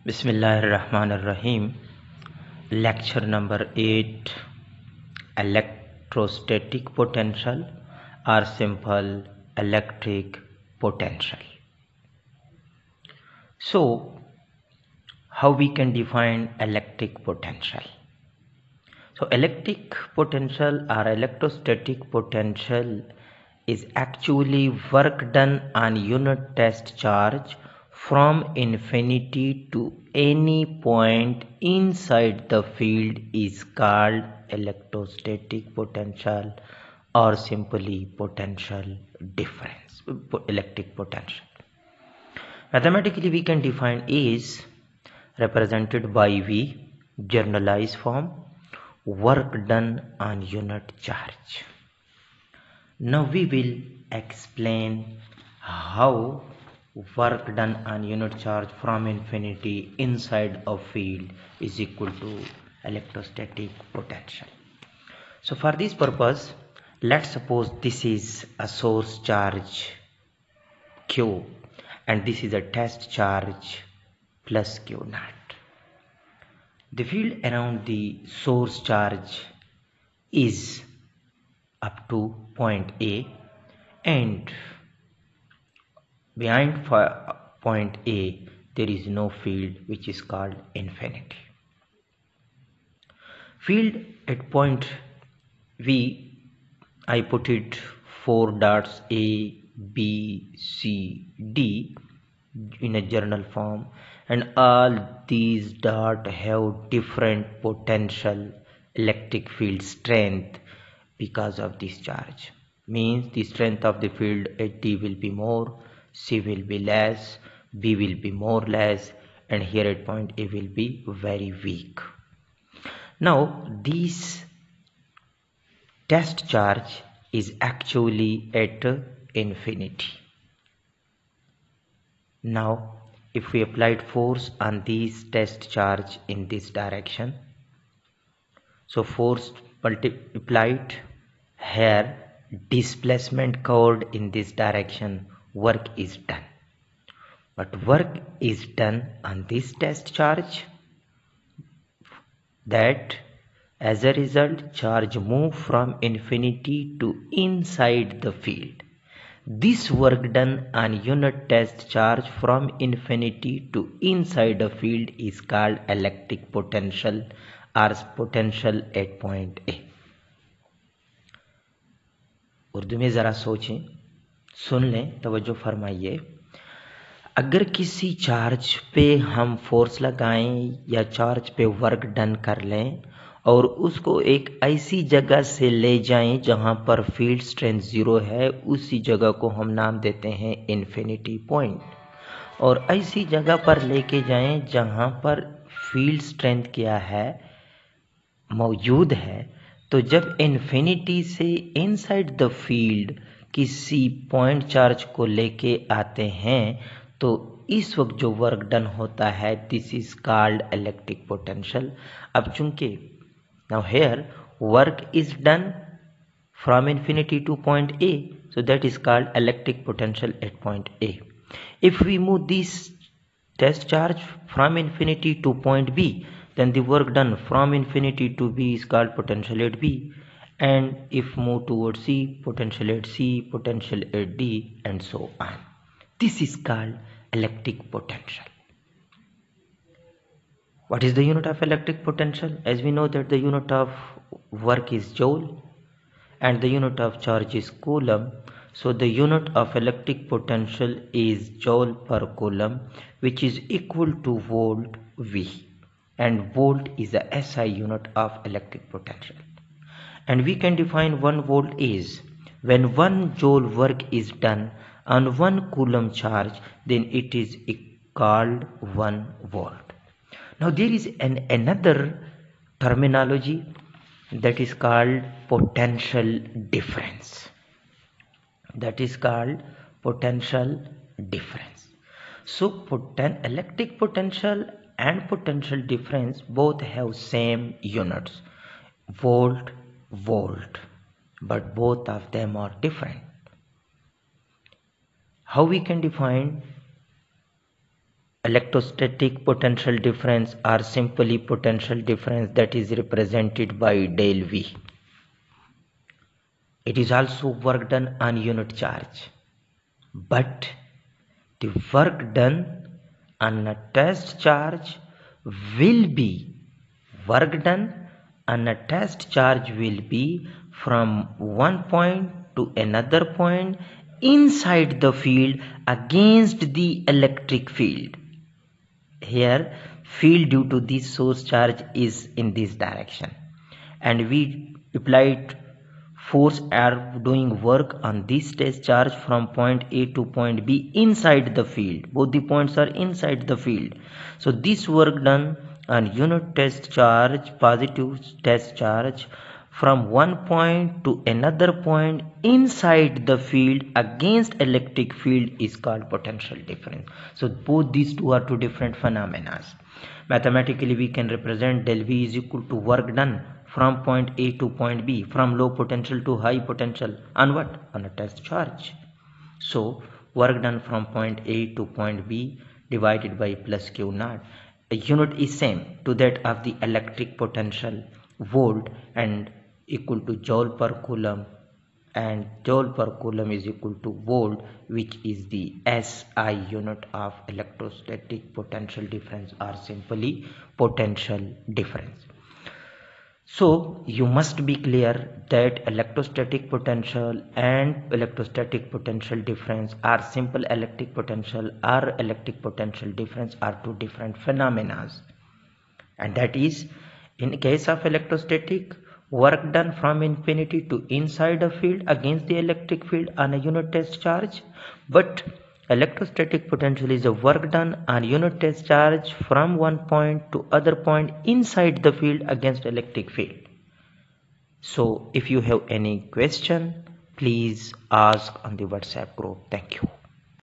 Bismillahirrahmanirrahim. Lecture number 8, Electrostatic potential or simple electric potential. So, how we can define electric potential? So, electric potential or electrostatic potential is actually work done on unit test charge from infinity to any point inside the field is called electrostatic potential or simply potential difference, electric potential. Mathematically we can define is represented by V, generalized form, work done on unit charge. Now we will explain how work done on unit charge from infinity inside a field is equal to electrostatic potential. So for this purpose, let's suppose this is a source charge Q and this is a test charge plus Q naught. The field around the source charge is up to point A and behind point A there is no field, which is called infinity. Field at point V, I put it 4 dots A, B, C, D in a journal form, and all these dots have different potential electric field strength because of this charge. Means the strength of the field at D will be more, C will be less, B will be more less, and here at point A will be very weak. Now this test charge is actually at infinity. Now if we applied force on this test charge in this direction, so force multiplied here, displacement covered in this direction, work is done. But work is done on this test charge, that as a result charge move from infinity to inside the field. This work done on unit test charge from infinity to inside the field is called electric potential or potential at point A. Urdu में ज़रा सोचें, सुन लें, तवज्जो फरमाइए। अगर किसी charge पे हम फोर्स लगाएं या चार्ज पे वर्क डन कर लें और उसको एक ऐसी जगह से ले जाएं जहां पर फील्ड स्ट्रेंथ 0 है, उसी जगह को हम नाम देते हैं इन्फिनिटी पॉइंट, और ऐसी जगह पर लेके जाएं जहां पर फील्ड स्ट्रेंथ क्या है, मौजूद है। तो जब इन्फिनिटी से इनसाइड द फील्ड किसी पॉइंट चार्ज को लेके आते हैं तो इस वक्त जो वर्क डन होता है, this is called electric potential. अब चूंकि now here work is done from infinity to point A, so that is called electric potential at point A. If we move this test charge from infinity to point B, then the work done from infinity to B is called potential at B, and if move towards C, potential at C, potential at D, and so on. This is called electric potential. What is the unit of electric potential? As we know that the unit of work is joule and the unit of charge is coulomb, so the unit of electric potential is joule per coulomb, which is equal to volt V, and volt is the SI unit of electric potential. And we can define 1 volt is when 1 joule work is done on 1 coulomb charge, then it is called 1 volt. Now there is another terminology that is called potential difference. That is called potential difference. So electric potential and potential difference both have same units, volt, but both of them are different. How we can define electrostatic potential difference are simply potential difference that is represented by del V. It is also work done on unit charge, but the work done on a test charge will be from one point to another point inside the field against the electric field. Here field due to this source charge is in this direction, and we applied force are doing work on this test charge from point A to point B inside the field. Both the points are inside the field. So this work done on unit test charge, positive test charge, from one point to another point inside the field against electric field is called potential difference. So both these two are two different phenomena. Mathematically we can represent del V is equal to work done from point A to point B, from low potential to high potential on what? On a test charge. So work done from point A to point B divided by plus Q naught. A unit is same to that of the electric potential, volt, and equal to joule per coulomb, and joule per coulomb is equal to volt, which is the SI unit of electrostatic potential difference, or simply potential difference. So you must be clear that electrostatic potential and electrostatic potential difference are simple electric potential or electric potential difference are two different phenomena. And that is, in case of electrostatic, work done from infinity to inside a field against the electric field on a unit test charge, but electrostatic potential is a work done on unit test charge from one point to other point inside the field against electric field. So if you have any question, please ask on the WhatsApp group. Thank you.